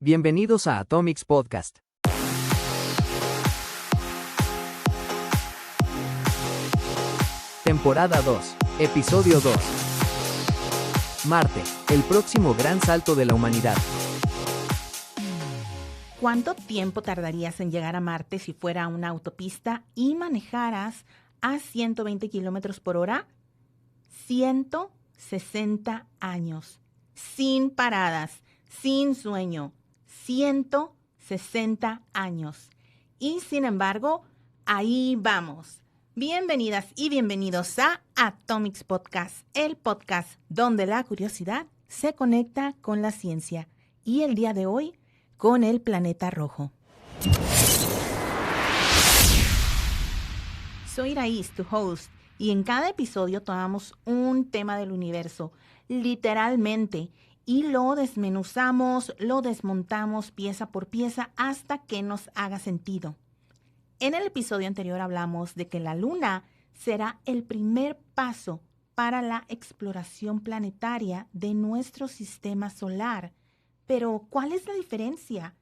Bienvenidos a Atomics Podcast. Temporada 2, Episodio 2. Marte, el próximo gran salto de la humanidad. ¿Cuánto tiempo tardarías en llegar a Marte si fuera una autopista y manejaras a 120 kilómetros por hora? 160 años, sin paradas, sin sueño. 160 años. Y sin embargo, ahí vamos. Bienvenidas y bienvenidos a Atomics Podcast, el podcast donde la curiosidad se conecta con la ciencia. Y el día de hoy, con el planeta rojo. Soy Iraís, tu host, y en cada episodio tomamos un tema del universo, literalmente, y lo desmenuzamos, lo desmontamos pieza por pieza hasta que nos haga sentido. En el episodio anterior hablamos de que la Luna será el primer paso para la exploración planetaria de nuestro sistema solar. Pero, ¿cuál es la diferencia?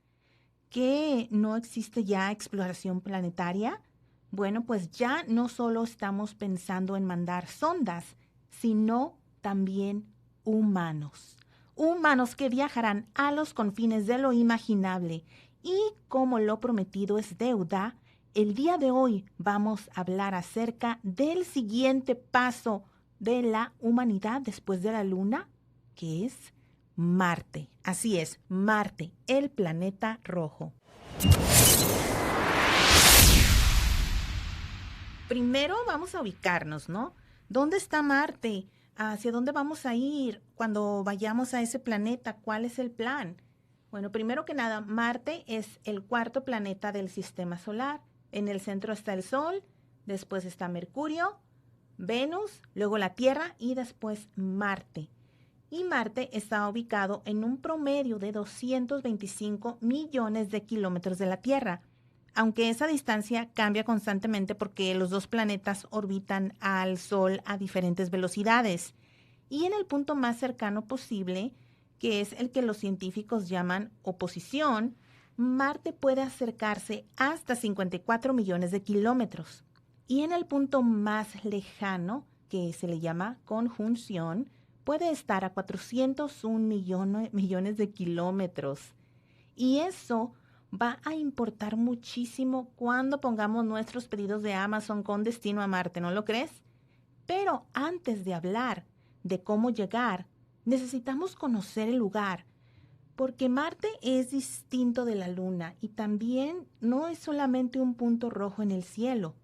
¿Que no existe ya exploración planetaria? Bueno, pues ya no solo estamos pensando en mandar sondas, sino también humanos. Humanos que viajarán a los confines de lo imaginable. Y como lo prometido es deuda, el día de hoy vamos a hablar acerca del siguiente paso de la humanidad después de la Luna, que es Marte. Así es, Marte, el planeta rojo. Primero vamos a ubicarnos, ¿no? ¿Dónde está Marte? ¿Hacia dónde vamos a ir cuando vayamos a ese planeta? ¿Cuál es el plan? Bueno, primero que nada, Marte es el cuarto planeta del sistema solar. En el centro está el Sol, después está Mercurio, Venus, luego la Tierra y después Marte. Y Marte está ubicado en un promedio de 225 millones de kilómetros de la Tierra, aunque esa distancia cambia constantemente porque los dos planetas orbitan al Sol a diferentes velocidades. Y en el punto más cercano posible, que es el que los científicos llaman oposición, Marte puede acercarse hasta 54 millones de kilómetros. Y en el punto más lejano, que se le llama conjunción, puede estar a 401 millones de kilómetros. Y eso va a importar muchísimo cuando pongamos nuestros pedidos de Amazon con destino a Marte, ¿no lo crees? Pero antes de hablar de cómo llegar, necesitamos conocer el lugar, porque Marte es distinto de la Luna y también no es solamente un punto rojo en el cielo,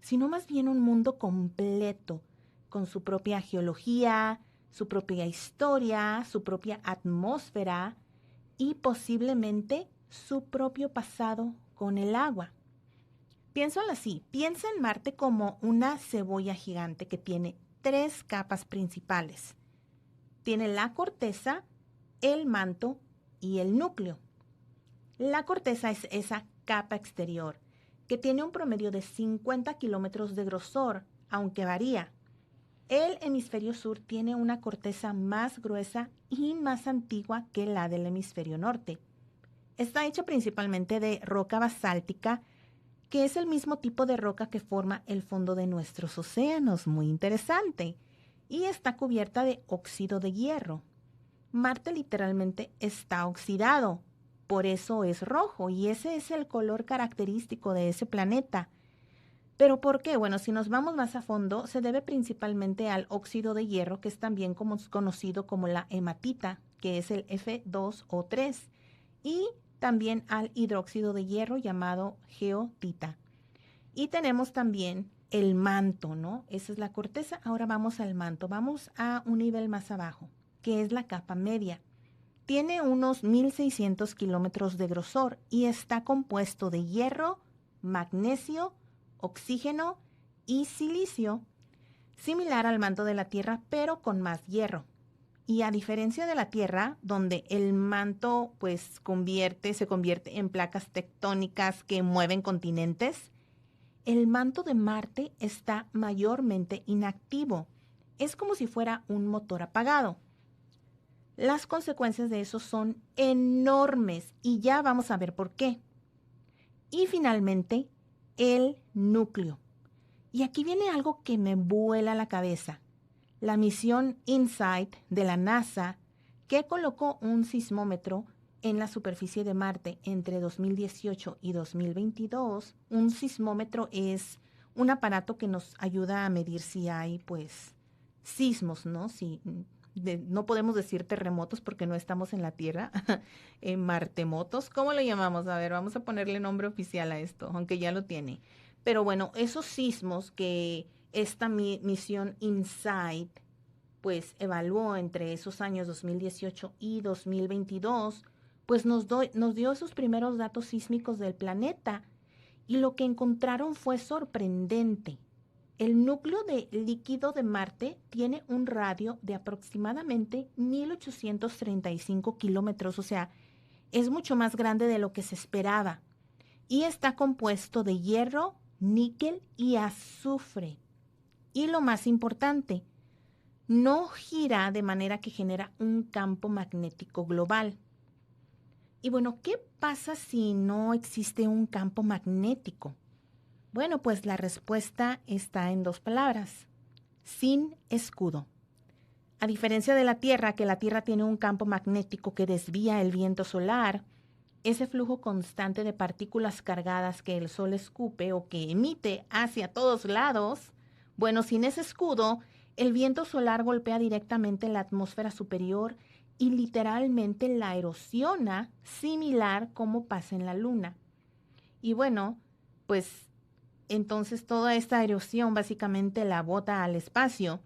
sino más bien un mundo completo, con su propia geología, su propia historia, su propia atmósfera y posiblemente su propio pasado con el agua. Piénsalo así, piensa en Marte como una cebolla gigante que tiene 3 capas principales. Tiene la corteza, el manto y el núcleo. La corteza es esa capa exterior que tiene un promedio de 50 kilómetros de grosor, aunque varía. El hemisferio sur tiene una corteza más gruesa y más antigua que la del hemisferio norte. Está hecha principalmente de roca basáltica, que es el mismo tipo de roca que forma el fondo de nuestros océanos, muy interesante, y está cubierta de óxido de hierro. Marte literalmente está oxidado, por eso es rojo, y ese es el color característico de ese planeta. ¿Pero por qué? Bueno, si nos vamos más a fondo, se debe principalmente al óxido de hierro, que es también conocido como la hematita, que es el F2O3, y también al hidróxido de hierro llamado geotita. Y tenemos también el manto, ¿no? Esa es la corteza. Ahora vamos al manto. Vamos a un nivel más abajo, que es la capa media. Tiene unos 1.600 kilómetros de grosor y está compuesto de hierro, magnesio, oxígeno y silicio, similar al manto de la Tierra, pero con más hierro. Y a diferencia de la Tierra, donde el manto se convierte en placas tectónicas que mueven continentes, el manto de Marte está mayormente inactivo. Es como si fuera un motor apagado. Las consecuencias de eso son enormes y ya vamos a ver por qué. Y finalmente, el núcleo. Y aquí viene algo que me vuela la cabeza. La misión InSight de la NASA, que colocó un sismómetro en la superficie de Marte entre 2018 y 2022. Un sismómetro es un aparato que nos ayuda a medir si hay, pues, sismos, ¿no? No podemos decir terremotos porque no estamos en la Tierra, martemotos. ¿Cómo lo llamamos? A ver, vamos a ponerle nombre oficial a esto, aunque ya lo tiene. Pero bueno, esos sismos que esta misión InSight pues evaluó entre esos años 2018 y 2022, pues nos dio esos primeros datos sísmicos del planeta y lo que encontraron fue sorprendente. El núcleo de líquido de Marte tiene un radio de aproximadamente 1835 kilómetros, o sea, es mucho más grande de lo que se esperaba y está compuesto de hierro, níquel y azufre. Y lo más importante, no gira de manera que genera un campo magnético global. Y bueno, ¿qué pasa si no existe un campo magnético? Bueno, pues la respuesta está en 2 palabras: sin escudo. A diferencia de la Tierra, que la Tierra tiene un campo magnético que desvía el viento solar, ese flujo constante de partículas cargadas que el Sol escupe o que emite hacia todos lados, bueno, sin ese escudo, el viento solar golpea directamente la atmósfera superior y literalmente la erosiona, similar como pasa en la Luna. Y bueno, pues entonces toda esta erosión básicamente la bota al espacio.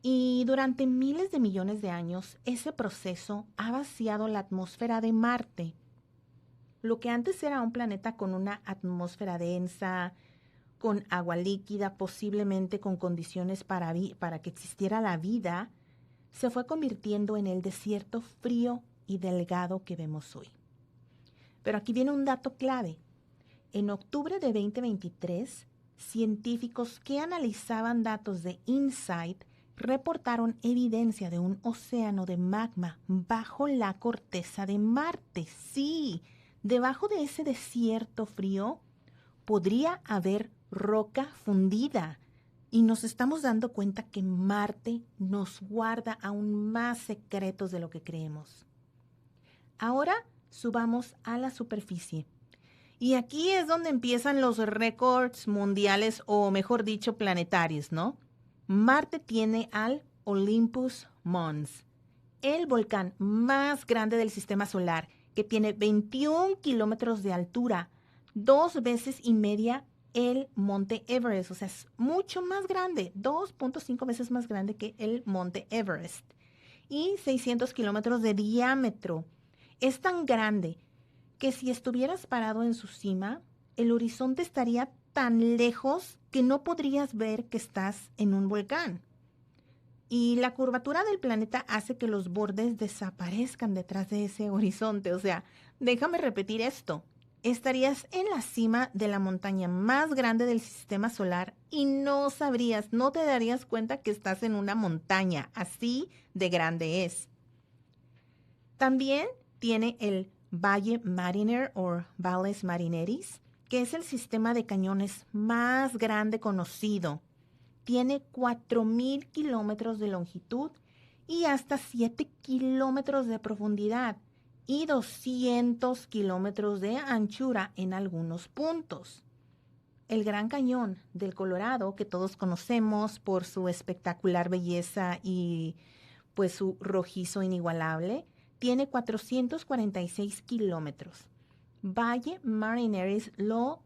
Y durante miles de millones de años, ese proceso ha vaciado la atmósfera de Marte. Lo que antes era un planeta con una atmósfera densa, con agua líquida, posiblemente con condiciones para que existiera la vida, se fue convirtiendo en el desierto frío y delgado que vemos hoy. Pero aquí viene un dato clave. En octubre de 2023, científicos que analizaban datos de InSight reportaron evidencia de un océano de magma bajo la corteza de Marte. Sí, debajo de ese desierto frío podría haber roca fundida. Y nos estamos dando cuenta que Marte nos guarda aún más secretos de lo que creemos. Ahora subamos a la superficie. Y aquí es donde empiezan los récords mundiales, o mejor dicho, planetarios, ¿no? Marte tiene al Olympus Mons, el volcán más grande del sistema solar, que tiene 21 kilómetros de altura, 2 veces y media el monte Everest, o sea, es mucho más grande, 2.5 veces más grande que el monte Everest, y 600 kilómetros de diámetro. Es tan grande que si estuvieras parado en su cima, el horizonte estaría tan lejos que no podrías ver que estás en un volcán. Y la curvatura del planeta hace que los bordes desaparezcan detrás de ese horizonte. O sea, déjame repetir esto. Estarías en la cima de la montaña más grande del sistema solar y no sabrías, no te darías cuenta que estás en una montaña. Así de grande es. También tiene el Valle Mariner o Valles Marineris, que es el sistema de cañones más grande conocido. Tiene 4,000 kilómetros de longitud y hasta 7 kilómetros de profundidad y 200 kilómetros de anchura en algunos puntos. El Gran Cañón del Colorado, que todos conocemos por su espectacular belleza y pues su rojizo inigualable, tiene 446 kilómetros. Valle Marineris lo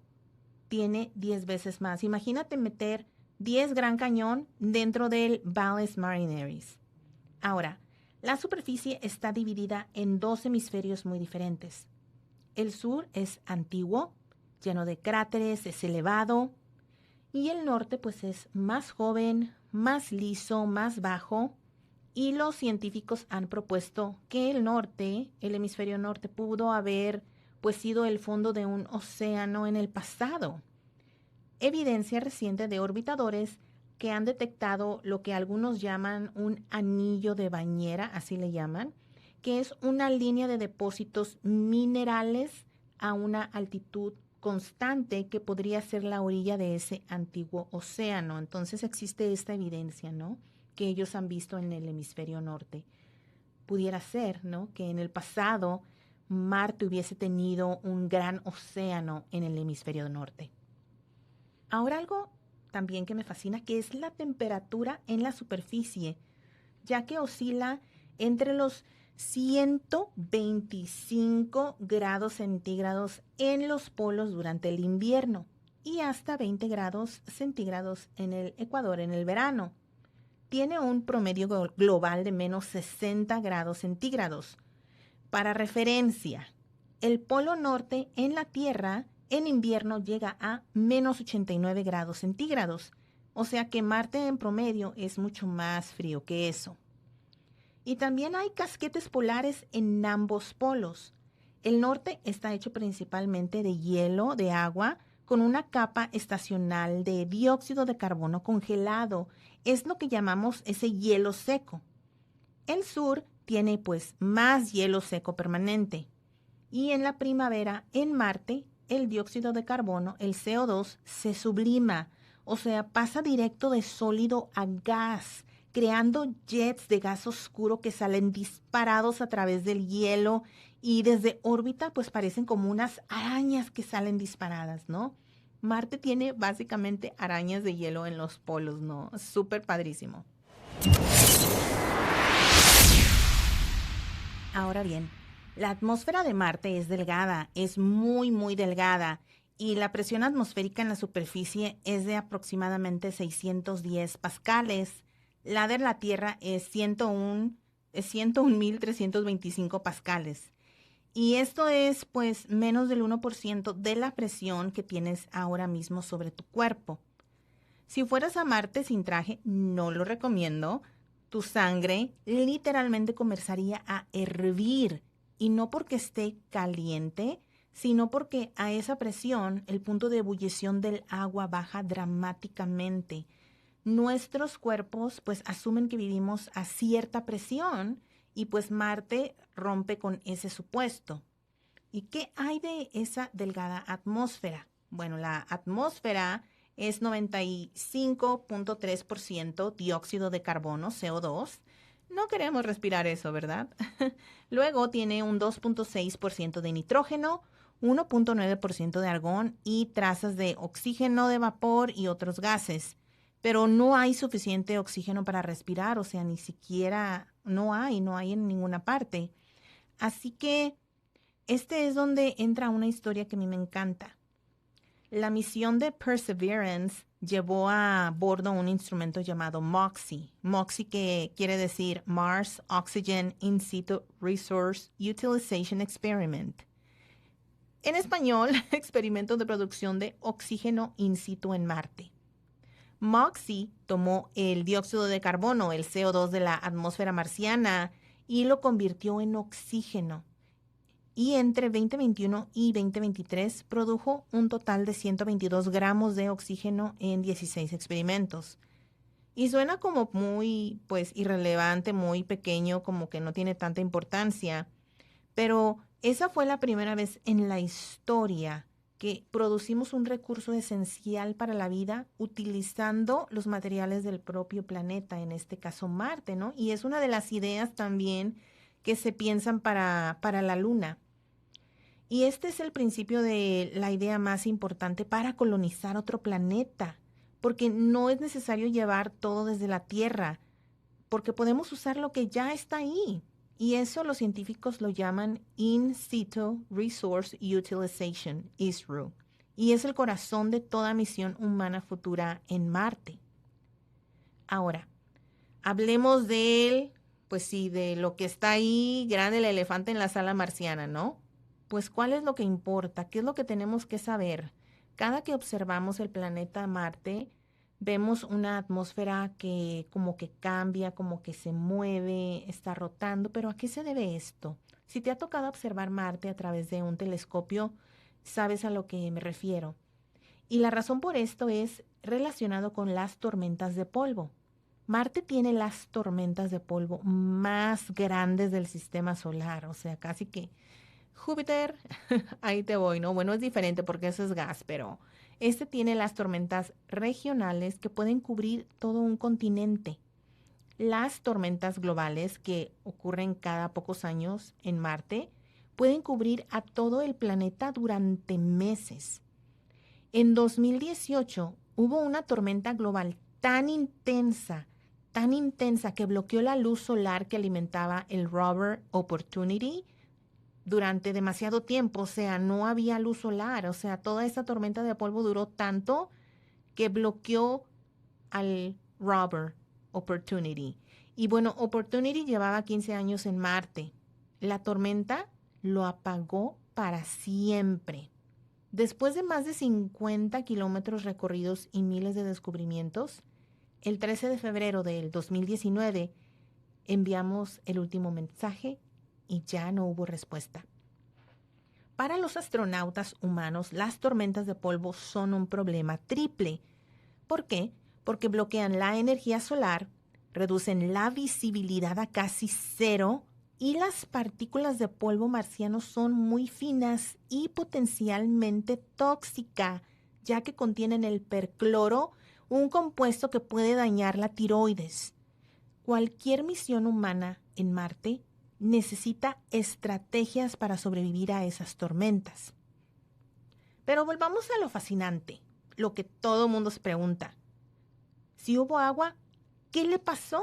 tiene 10 veces más. Imagínate meter 10 Gran Cañón dentro del Valles Marineris. Ahora, la superficie está dividida en 2 hemisferios muy diferentes. El sur es antiguo, lleno de cráteres, es elevado, y el norte pues es más joven, más liso, más bajo. Y los científicos han propuesto que el norte, el hemisferio norte, pudo haber pues sido el fondo de un océano en el pasado. Evidencia reciente de orbitadores que han detectado lo que algunos llaman un anillo de bañera, así le llaman, que es una línea de depósitos minerales a una altitud constante que podría ser la orilla de ese antiguo océano. Entonces existe esta evidencia, ¿no?, que ellos han visto en el hemisferio norte. Pudiera ser, ¿no?, que en el pasado Marte hubiese tenido un gran océano en el hemisferio norte. Ahora algo también que me fascina, que es la temperatura en la superficie, ya que oscila entre los 125 grados centígrados en los polos durante el invierno y hasta 20 grados centígrados en el Ecuador en el verano. Tiene un promedio global de menos 60 grados centígrados. Para referencia, el polo norte en la Tierra en invierno llega a menos 89 grados centígrados. O sea que Marte en promedio es mucho más frío que eso. Y también hay casquetes polares en ambos polos. El norte está hecho principalmente de hielo, de agua, con una capa estacional de dióxido de carbono congelado. Es lo que llamamos ese hielo seco. El sur tiene pues más hielo seco permanente. Y en la primavera, en Marte, el dióxido de carbono, el CO2, se sublima, o sea, pasa directo de sólido a gas, creando jets de gas oscuro que salen disparados a través del hielo y desde órbita pues parecen como unas arañas que salen disparadas, ¿no? Marte tiene básicamente arañas de hielo en los polos, ¿no? Súper padrísimo. Ahora bien, la atmósfera de Marte es delgada, es muy, muy delgada, y la presión atmosférica en la superficie es de aproximadamente 610 pascales. La de la Tierra es 101.325 pascales. Y esto es pues menos del 1% de la presión que tienes ahora mismo sobre tu cuerpo. Si fueras a Marte sin traje, no lo recomiendo. Tu sangre literalmente comenzaría a hervir. Y no porque esté caliente, sino porque a esa presión el punto de ebullición del agua baja dramáticamente. Nuestros cuerpos pues asumen que vivimos a cierta presión y pues Marte rompe con ese supuesto. ¿Y qué hay de esa delgada atmósfera? Bueno, la atmósfera es 95.3% dióxido de carbono, CO2. No queremos respirar eso, ¿verdad? Luego tiene un 2.6% de nitrógeno, 1.9% de argón y trazas de oxígeno de vapor y otros gases. Pero no hay suficiente oxígeno para respirar, o sea, ni siquiera no hay en ninguna parte. Así que este es donde entra una historia que a mí me encanta. La misión de Perseverance llevó a bordo un instrumento llamado MOXIE. MOXIE que quiere decir Mars Oxygen In Situ Resource Utilization Experiment. En español, experimento de producción de oxígeno in situ en Marte. MOXIE tomó el dióxido de carbono, el CO2 de la atmósfera marciana, y lo convirtió en oxígeno. Y entre 2021 y 2023 produjo un total de 122 gramos de oxígeno en 16 experimentos. Y suena como muy, pues, irrelevante, muy pequeño, como que no tiene tanta importancia. Pero esa fue la primera vez en la historia que producimos un recurso esencial para la vida utilizando los materiales del propio planeta, en este caso Marte, ¿no? Y es una de las ideas también que se piensan para la Luna. Y este es el principio de la idea más importante para colonizar otro planeta, porque no es necesario llevar todo desde la Tierra, porque podemos usar lo que ya está ahí. Y eso los científicos lo llaman In Situ Resource Utilization, ISRU. Y es el corazón de toda misión humana futura en Marte. Ahora, hablemos de lo que está ahí, grande el elefante en la sala marciana, ¿no? Pues, ¿cuál es lo que importa? ¿Qué es lo que tenemos que saber? Cada que observamos el planeta Marte, vemos una atmósfera que como que cambia, como que se mueve, está rotando. ¿Pero a qué se debe esto? Si te ha tocado observar Marte a través de un telescopio, sabes a lo que me refiero. Y la razón por esto es relacionado con las tormentas de polvo. Marte tiene las tormentas de polvo más grandes del sistema solar, o sea, casi que Júpiter, ahí te voy, ¿no? Bueno, es diferente porque eso es gas, pero este tiene las tormentas regionales que pueden cubrir todo un continente. Las tormentas globales que ocurren cada pocos años en Marte pueden cubrir a todo el planeta durante meses. En 2018 hubo una tormenta global tan intensa que bloqueó la luz solar que alimentaba el rover Opportunity durante demasiado tiempo. O sea, no había luz solar. O sea, toda esa tormenta de polvo duró tanto que bloqueó al rover Opportunity. Y bueno, Opportunity llevaba 15 años en Marte. La tormenta lo apagó para siempre. Después de más de 50 kilómetros recorridos y miles de descubrimientos, el 13 de febrero del 2019 enviamos el último mensaje y ya no hubo respuesta. Para los astronautas humanos, las tormentas de polvo son un problema triple. ¿Por qué? Porque bloquean la energía solar, reducen la visibilidad a casi cero y las partículas de polvo marciano son muy finas y potencialmente tóxicas, ya que contienen el percloro, un compuesto que puede dañar la tiroides. Cualquier misión humana en Marte necesita estrategias para sobrevivir a esas tormentas. Pero volvamos a lo fascinante, lo que todo mundo se pregunta. Si hubo agua, ¿qué le pasó?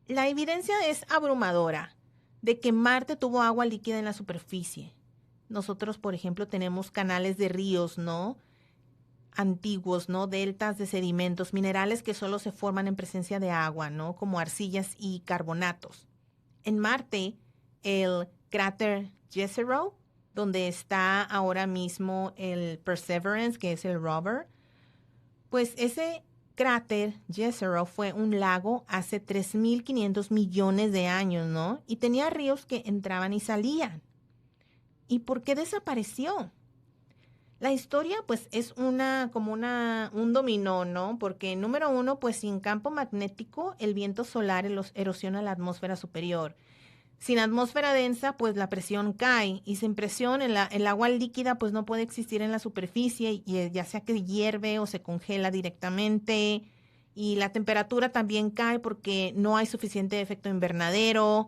La evidencia es abrumadora de que Marte tuvo agua líquida en la superficie. Nosotros, por ejemplo, tenemos canales de ríos, ¿no? Antiguos, ¿no? Deltas de sedimentos, minerales que solo se forman en presencia de agua, ¿no? Como arcillas y carbonatos. En Marte, el cráter Jezero, donde está ahora mismo el Perseverance, que es el rover, pues ese cráter Jezero fue un lago hace 3.500 millones de años, ¿no? Y tenía ríos que entraban y salían. ¿Y por qué desapareció? La historia, pues, es un dominó, ¿no? Porque, número uno, pues, sin campo magnético, el viento solar erosiona la atmósfera superior. Sin atmósfera densa, pues, la presión cae. Y sin presión, el agua líquida, pues, no puede existir en la superficie, y ya sea que hierve o se congela directamente. Y la temperatura también cae porque no hay suficiente efecto invernadero.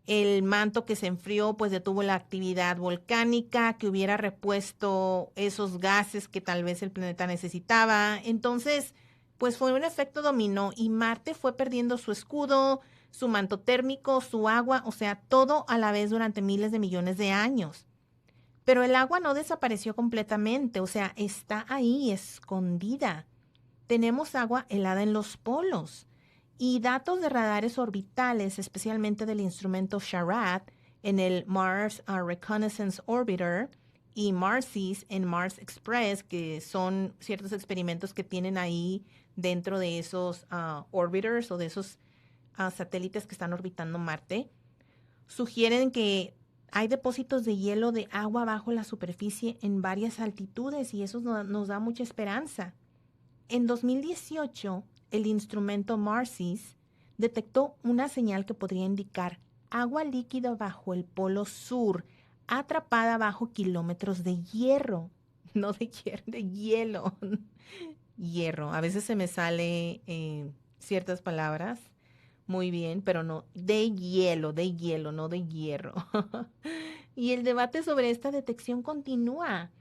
El manto que se enfrió pues detuvo la actividad volcánica que hubiera repuesto esos gases que tal vez el planeta necesitaba. Entonces, pues fue un efecto dominó y Marte fue perdiendo su escudo, su manto térmico, su agua, o sea, todo a la vez durante miles de millones de años. Pero el agua no desapareció completamente, o sea, está ahí, escondida. Tenemos agua helada en los polos. Y datos de radares orbitales, especialmente del instrumento SHARAD en el Mars Reconnaissance Orbiter y MARSIS en Mars Express, que son ciertos experimentos que tienen ahí dentro de esos orbiters o de esos satélites que están orbitando Marte, sugieren que hay depósitos de hielo de agua bajo la superficie en varias altitudes y eso nos da mucha esperanza. En 2018, el instrumento MARSIS detectó una señal que podría indicar agua líquida bajo el polo sur, atrapada bajo kilómetros de hierro. No de hierro, de hielo. Hierro. A veces se me sale ciertas palabras muy bien, pero no, de hielo, no de hierro. Y el debate sobre esta detección continúa,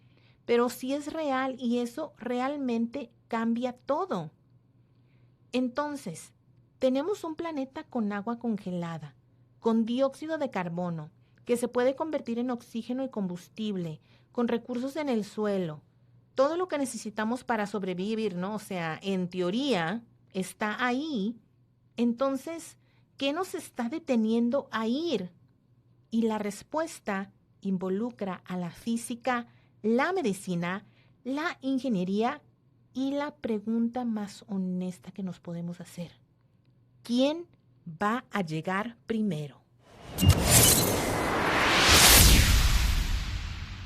pero sí es real y eso realmente cambia todo. Entonces, tenemos un planeta con agua congelada, con dióxido de carbono, que se puede convertir en oxígeno y combustible, con recursos en el suelo. Todo lo que necesitamos para sobrevivir, ¿no? O sea, en teoría, está ahí. Entonces, ¿qué nos está deteniendo a ir? Y la respuesta involucra a la física, la medicina, la ingeniería y la pregunta más honesta que nos podemos hacer. ¿Quién va a llegar primero?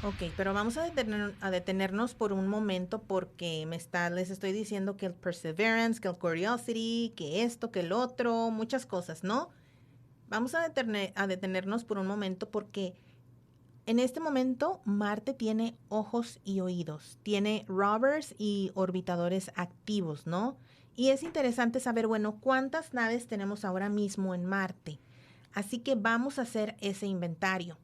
Ok, pero vamos a detenernos por un momento porque les estoy diciendo que el Perseverance, que el Curiosity, que esto, que el otro, muchas cosas, ¿no? Vamos a detenernos por un momento porque en este momento Marte tiene ojos y oídos, tiene rovers y orbitadores activos, ¿no? Y es interesante saber, bueno, cuántas naves tenemos ahora mismo en Marte. Así que vamos a hacer ese inventario.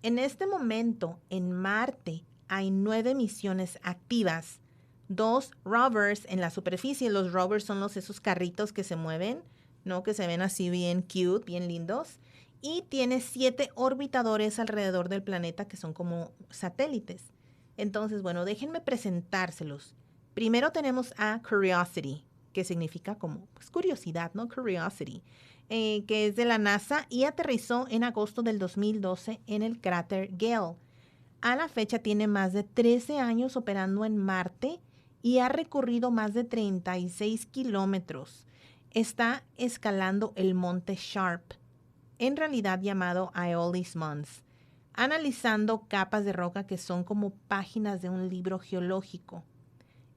En este momento, en Marte, hay 9 misiones activas, 2 rovers en la superficie. Los rovers son esos carritos que se mueven, ¿no? Que se ven así bien cute, bien lindos. Y tiene 7 orbitadores alrededor del planeta que son como satélites. Entonces, bueno, déjenme presentárselos. Primero tenemos a Curiosity, que significa como pues, curiosidad, ¿no? Curiosity. Que es de la NASA y aterrizó en agosto del 2012 en el cráter Gale. A la fecha tiene más de 13 años operando en Marte y ha recorrido más de 36 kilómetros. Está escalando el monte Sharp, en realidad llamado Aeolis Mons, analizando capas de roca que son como páginas de un libro geológico.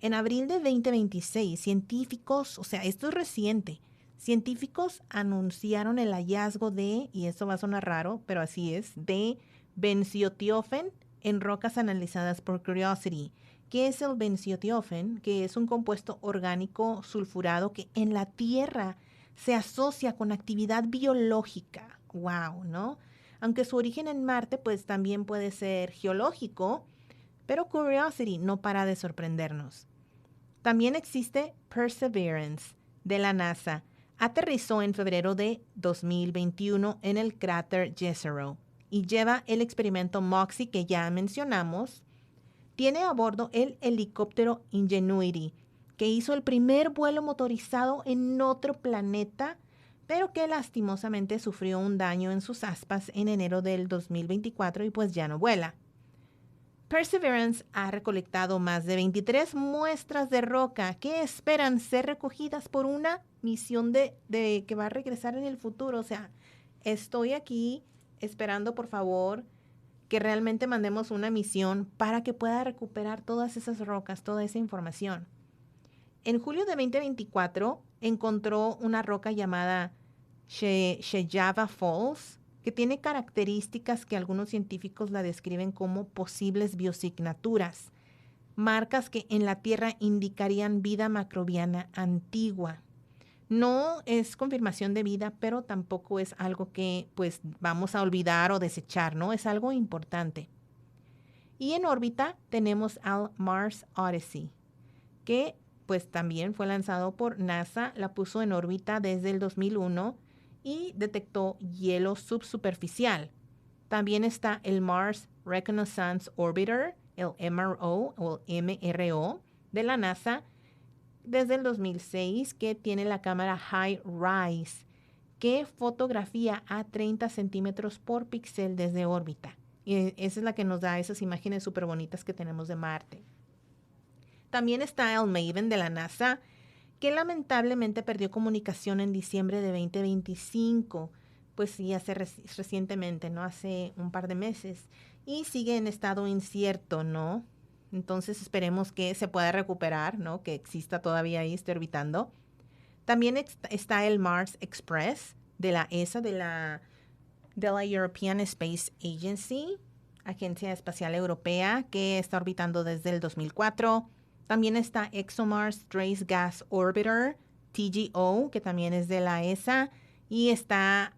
En abril de 2026, científicos, o sea, esto es reciente, científicos anunciaron el hallazgo de, y esto va a sonar raro, pero así es, de benzotiofen en rocas analizadas por Curiosity. ¿Qué es el benzotiofen? Que es un compuesto orgánico sulfurado que en la Tierra se asocia con actividad biológica. ¡Wow! ¿No? Aunque su origen en Marte pues también puede ser geológico, pero Curiosity no para de sorprendernos. También existe Perseverance de la NASA. Aterrizó en febrero de 2021 en el cráter Jezero y lleva el experimento MOXIE que ya mencionamos. Tiene a bordo el helicóptero Ingenuity, que hizo el primer vuelo motorizado en otro planeta, pero que lastimosamente sufrió un daño en sus aspas en enero del 2024 y pues ya no vuela. Perseverance ha recolectado más de 23 muestras de roca que esperan ser recogidas por una misión de que va a regresar en el futuro. O sea, estoy aquí esperando, por favor, que realmente mandemos una misión para que pueda recuperar todas esas rocas, toda esa información. En julio de 2024 encontró una roca llamada Shejava Falls, que tiene características que algunos científicos la describen como posibles biosignaturas, marcas que en la Tierra indicarían vida macrobiana antigua. No es confirmación de vida, pero tampoco es algo que pues vamos a olvidar o desechar, ¿no? Es algo importante. Y en órbita tenemos al Mars Odyssey, que pues también fue lanzado por NASA, la puso en órbita desde el 2001 y detectó hielo subsuperficial. También está el Mars Reconnaissance Orbiter, el MRO o el MRO de la NASA desde el 2006, que tiene la cámara High Rise, que fotografía a 30 centímetros por píxel desde órbita. Y esa es la que nos da esas imágenes súper bonitas que tenemos de Marte. También está el Maven de la NASA, que lamentablemente perdió comunicación en diciembre de 2025, pues sí, recientemente, ¿no? Hace un par de meses, y sigue en estado incierto, ¿no? Entonces esperemos que se pueda recuperar, ¿no? Que exista todavía ahí, esté orbitando. También está el Mars Express de la ESA, de la European Space Agency, Agencia Espacial Europea, que está orbitando desde el 2004. También está ExoMars Trace Gas Orbiter, TGO, que también es de la ESA y está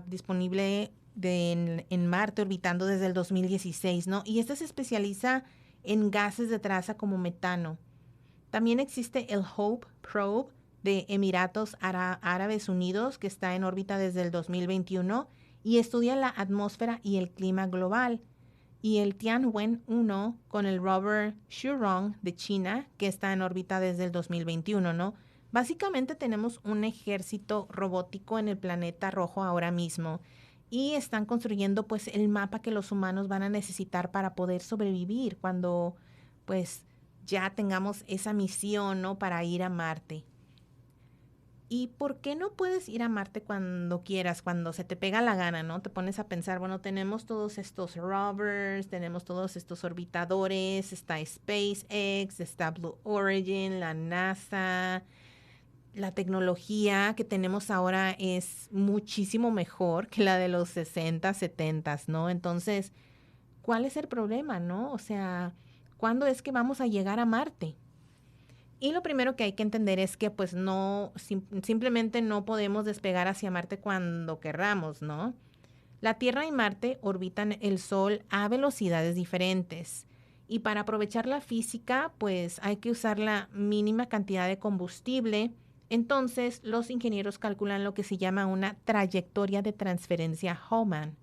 disponible en Marte orbitando desde el 2016, ¿no? Y este se especializa en gases de traza como metano. También existe el Hope Probe de Emiratos Árabes Unidos, que está en órbita desde el 2021 y estudia la atmósfera y el clima global. Y el Tianwen-1 con el rover Shurong de China, que está en órbita desde el 2021, ¿no? Básicamente tenemos un ejército robótico en el planeta rojo ahora mismo y están construyendo pues el mapa que los humanos van a necesitar para poder sobrevivir cuando pues ya tengamos esa misión, ¿no? Para ir a Marte. ¿Y por qué no puedes ir a Marte cuando quieras, cuando se te pega la gana, ¿no? Te pones a pensar, bueno, tenemos todos estos rovers, tenemos todos estos orbitadores, está SpaceX, está Blue Origin, la NASA. La tecnología que tenemos ahora es muchísimo mejor que la de los 60, 70, ¿no? Entonces, ¿cuál es el problema, no? O sea, ¿cuándo es que vamos a llegar a Marte? Y lo primero que hay que entender es que pues no, simplemente no podemos despegar hacia Marte cuando querramos, ¿no? La Tierra y Marte orbitan el Sol a velocidades diferentes. Y para aprovechar la física, pues hay que usar la mínima cantidad de combustible. Entonces, los ingenieros calculan lo que se llama una trayectoria de transferencia Hohmann.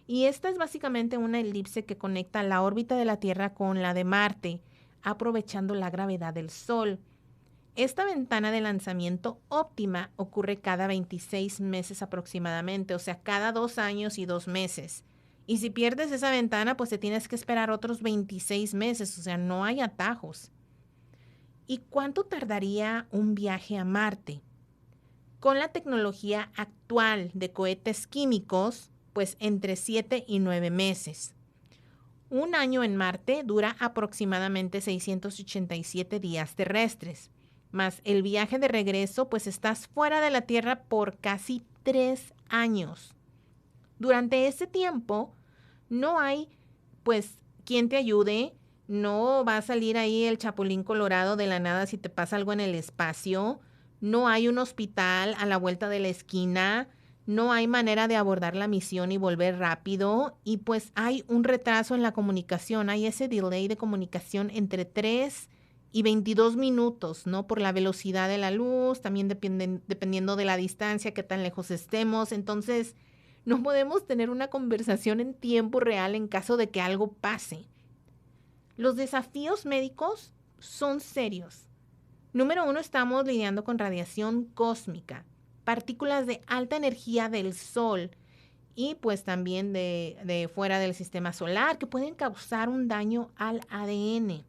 Y esta es básicamente una elipse que conecta la órbita de la Tierra con la de Marte, aprovechando la gravedad del Sol. Esta ventana de lanzamiento óptima ocurre cada 26 meses aproximadamente, o sea, cada 2 años y 2 meses. Y si pierdes esa ventana, pues te tienes que esperar otros 26 meses, o sea, no hay atajos. ¿Y cuánto tardaría un viaje a Marte? Con la tecnología actual de cohetes químicos, pues entre 7 y 9 meses. Un año en Marte dura aproximadamente 687 días terrestres, más el viaje de regreso, pues estás fuera de la Tierra por casi 3 años. Durante ese tiempo no hay, pues, quien te ayude, no va a salir ahí el chapulín colorado de la nada si te pasa algo en el espacio, no hay un hospital a la vuelta de la esquina, no hay manera de abordar la misión y volver rápido y pues hay un retraso en la comunicación, hay ese delay de comunicación entre 3 y 22 minutos, ¿no? Por la velocidad de la luz, también dependiendo de la distancia, qué tan lejos estemos. Entonces, no podemos tener una conversación en tiempo real en caso de que algo pase. Los desafíos médicos son serios. Número 1, estamos lidiando con radiación cósmica, partículas de alta energía del Sol y pues también de fuera del sistema solar que pueden causar un daño al ADN.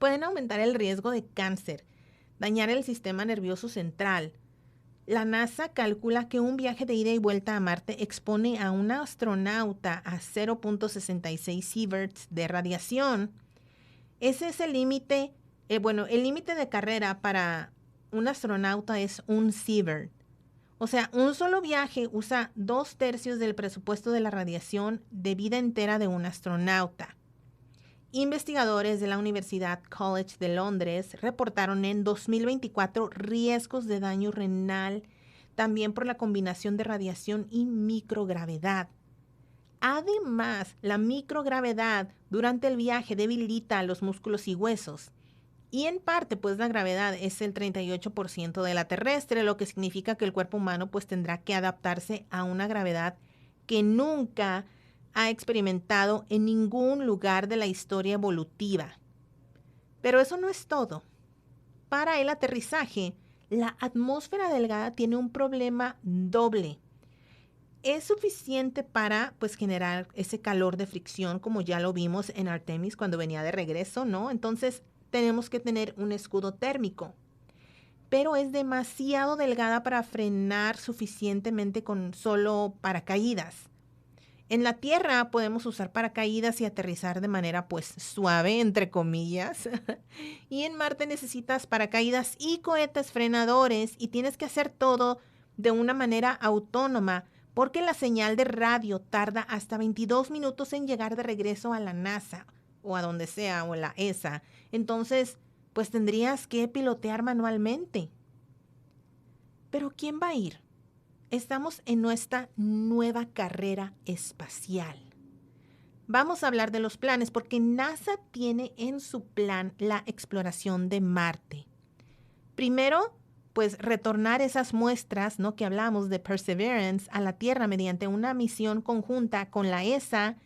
Pueden aumentar el riesgo de cáncer, dañar el sistema nervioso central. La NASA calcula que un viaje de ida y vuelta a Marte expone a un astronauta a 0.66 sieverts de radiación. Ese es el límite. El límite de carrera para un astronauta es 1 sievert. O sea, un solo viaje usa 2/3 del presupuesto de la radiación de vida entera de un astronauta. Investigadores de la Universidad College de Londres reportaron en 2024 riesgos de daño renal, también por la combinación de radiación y microgravedad. Además, la microgravedad durante el viaje debilita los músculos y huesos. Y en parte, pues la gravedad es el 38% de la terrestre, lo que significa que el cuerpo humano pues tendrá que adaptarse a una gravedad que nunca ha experimentado en ningún lugar de la historia evolutiva. Pero eso no es todo. Para el aterrizaje, la atmósfera delgada tiene un problema doble. Es suficiente para pues generar ese calor de fricción como ya lo vimos en Artemis cuando venía de regreso, ¿no? Entonces tenemos que tener un escudo térmico. Pero es demasiado delgada para frenar suficientemente con solo paracaídas. En la Tierra podemos usar paracaídas y aterrizar de manera pues suave, entre comillas. Y en Marte necesitas paracaídas y cohetes frenadores y tienes que hacer todo de una manera autónoma porque la señal de radio tarda hasta 22 minutos en llegar de regreso a la NASA o a donde sea o la ESA. Entonces, pues tendrías que pilotear manualmente. Pero ¿quién va a ir? Estamos en nuestra nueva carrera espacial. Vamos a hablar de los planes porque NASA tiene en su plan la exploración de Marte. Primero, pues retornar esas muestras, ¿no?, que hablamos de Perseverance a la Tierra mediante una misión conjunta con la ESA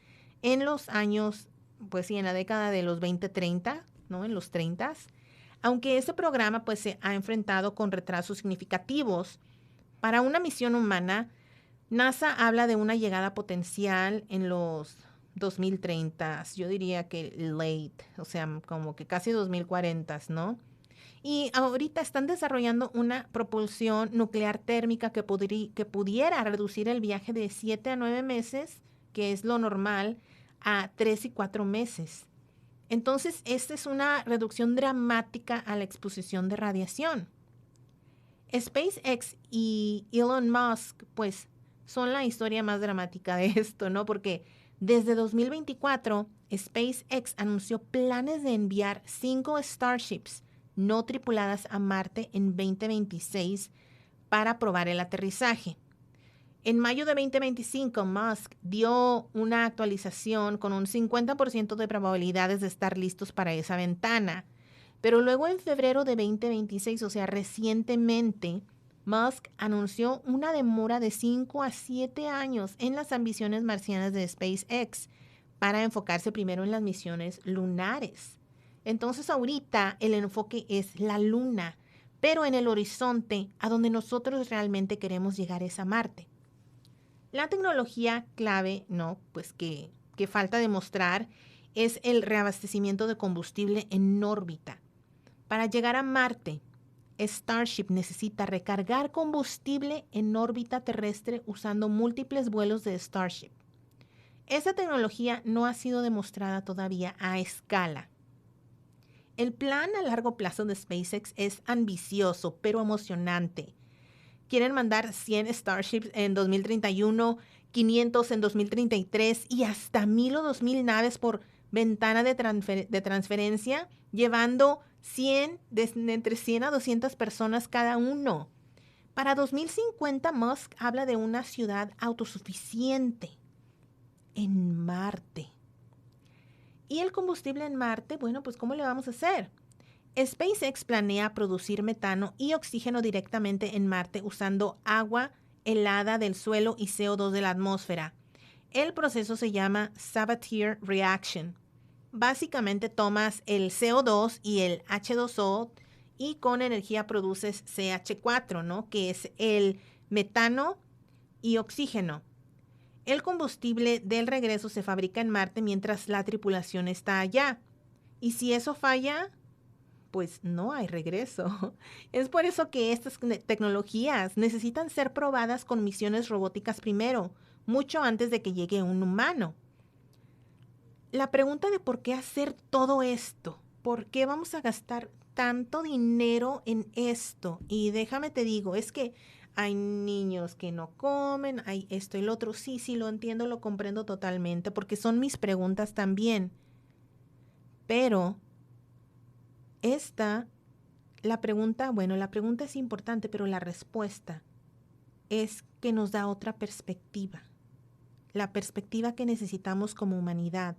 en los años, pues sí, en la década de los 2030, ¿no?, en los 30s. Aunque ese programa pues se ha enfrentado con retrasos significativos. Para una misión humana, NASA habla de una llegada potencial en los 2030, yo diría que late, o sea, como que casi 2040, ¿no? Y ahorita están desarrollando una propulsión nuclear térmica que pudiera reducir el viaje de 7 a 9 meses, que es lo normal, a 3 y 4 meses. Entonces, esta es una reducción dramática a la exposición de radiación. SpaceX y Elon Musk, pues, son la historia más dramática de esto, ¿no? Porque desde 2024, SpaceX anunció planes de enviar 5 Starships no tripuladas a Marte en 2026 para probar el aterrizaje. En mayo de 2025, Musk dio una actualización con un 50% de probabilidades de estar listos para esa ventana. Pero luego en febrero de 2026, o sea, recientemente, Musk anunció una demora de 5 a 7 años en las ambiciones marcianas de SpaceX para enfocarse primero en las misiones lunares. Entonces ahorita el enfoque es la Luna, pero en el horizonte a donde nosotros realmente queremos llegar es a Marte. La tecnología clave, ¿no? Pues que falta demostrar es el reabastecimiento de combustible en órbita. Para llegar a Marte, Starship necesita recargar combustible en órbita terrestre usando múltiples vuelos de Starship. Esa tecnología no ha sido demostrada todavía a escala. El plan a largo plazo de SpaceX es ambicioso, pero emocionante. Quieren mandar 100 Starships en 2031, 500 en 2033 y hasta 1,000 o 2,000 naves por ventana de transferencia, llevando entre 100 a 200 personas cada uno. Para 2050, Musk habla de una ciudad autosuficiente en Marte. ¿Y el combustible en Marte? Bueno, pues ¿cómo le vamos a hacer? SpaceX planea producir metano y oxígeno directamente en Marte usando agua helada del suelo y CO2 de la atmósfera. El proceso se llama Sabatier Reaction. Básicamente tomas el CO2 y el H2O y con energía produces CH4, ¿no? Que es el metano y oxígeno. El combustible del regreso se fabrica en Marte mientras la tripulación está allá. Y si eso falla, pues no hay regreso. Es por eso que estas tecnologías necesitan ser probadas con misiones robóticas primero, mucho antes de que llegue un humano. La pregunta de por qué hacer todo esto, por qué vamos a gastar tanto dinero en esto, y déjame te digo, es que hay niños que no comen, hay esto y lo otro. Sí, lo entiendo, lo comprendo totalmente, porque son mis preguntas también. Pero la pregunta es importante, pero la respuesta es que nos da otra perspectiva. La perspectiva que necesitamos como humanidad.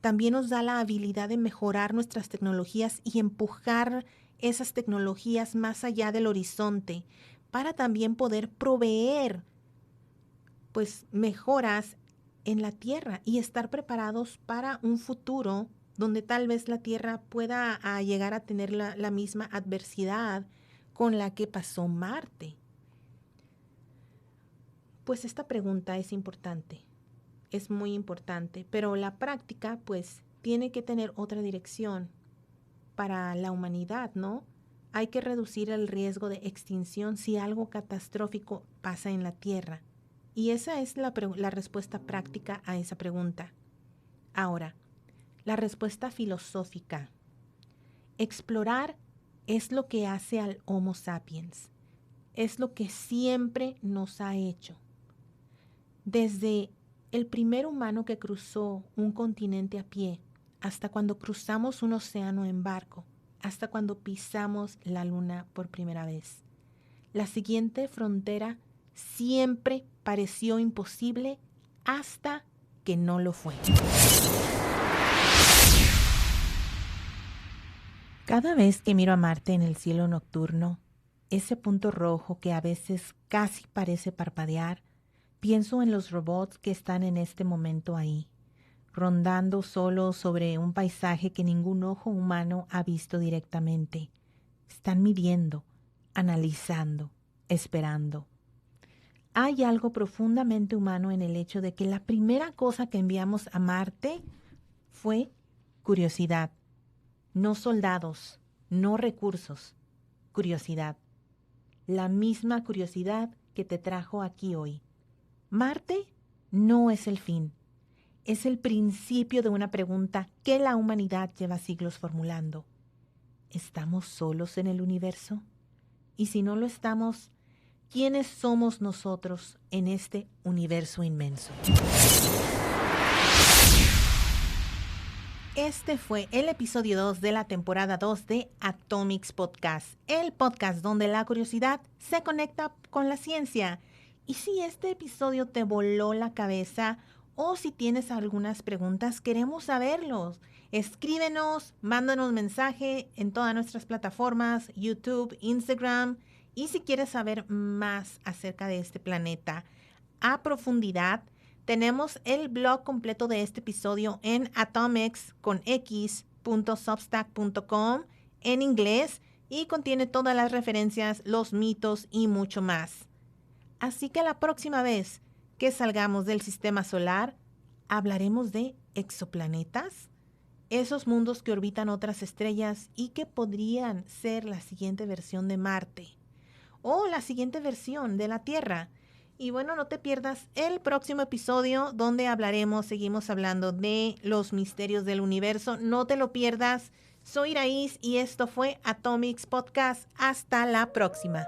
También nos da la habilidad de mejorar nuestras tecnologías y empujar esas tecnologías más allá del horizonte para también poder proveer pues mejoras en la Tierra y estar preparados para un futuro donde tal vez la Tierra pueda llegar a tener la misma adversidad con la que pasó Marte. Pues esta pregunta es importante, es muy importante, pero la práctica pues tiene que tener otra dirección para la humanidad, ¿no? Hay que reducir el riesgo de extinción si algo catastrófico pasa en la Tierra. Y esa es la respuesta práctica a esa pregunta. Ahora, la respuesta filosófica. Explorar es lo que hace al Homo sapiens. Es lo que siempre nos ha hecho. Desde el primer humano que cruzó un continente a pie, hasta cuando cruzamos un océano en barco, hasta cuando pisamos la luna por primera vez. La siguiente frontera siempre pareció imposible hasta que no lo fue. Cada vez que miro a Marte en el cielo nocturno, ese punto rojo que a veces casi parece parpadear, pienso en los robots que están en este momento ahí, rondando solo sobre un paisaje que ningún ojo humano ha visto directamente. Están midiendo, analizando, esperando. Hay algo profundamente humano en el hecho de que la primera cosa que enviamos a Marte fue curiosidad, no soldados, no recursos, curiosidad. La misma curiosidad que te trajo aquí hoy. Marte no es el fin, es el principio de una pregunta que la humanidad lleva siglos formulando. ¿Estamos solos en el universo? Y si no lo estamos, ¿quiénes somos nosotros en este universo inmenso? Este fue el episodio 2 de la temporada 2 de Atomics Podcast, el podcast donde la curiosidad se conecta con la ciencia. Y si este episodio te voló la cabeza o si tienes algunas preguntas, queremos saberlos. Escríbenos, mándanos mensaje en todas nuestras plataformas, YouTube, Instagram. Y si quieres saber más acerca de este planeta a profundidad, tenemos el blog completo de este episodio en atomics.substack.com en inglés y contiene todas las referencias, los mitos y mucho más. Así que la próxima vez que salgamos del sistema solar, hablaremos de exoplanetas, esos mundos que orbitan otras estrellas y que podrían ser la siguiente versión de Marte o la siguiente versión de la Tierra. Y bueno, no te pierdas el próximo episodio donde seguimos hablando de los misterios del universo. No te lo pierdas. Soy Iraís y esto fue Atomics Podcast. Hasta la próxima.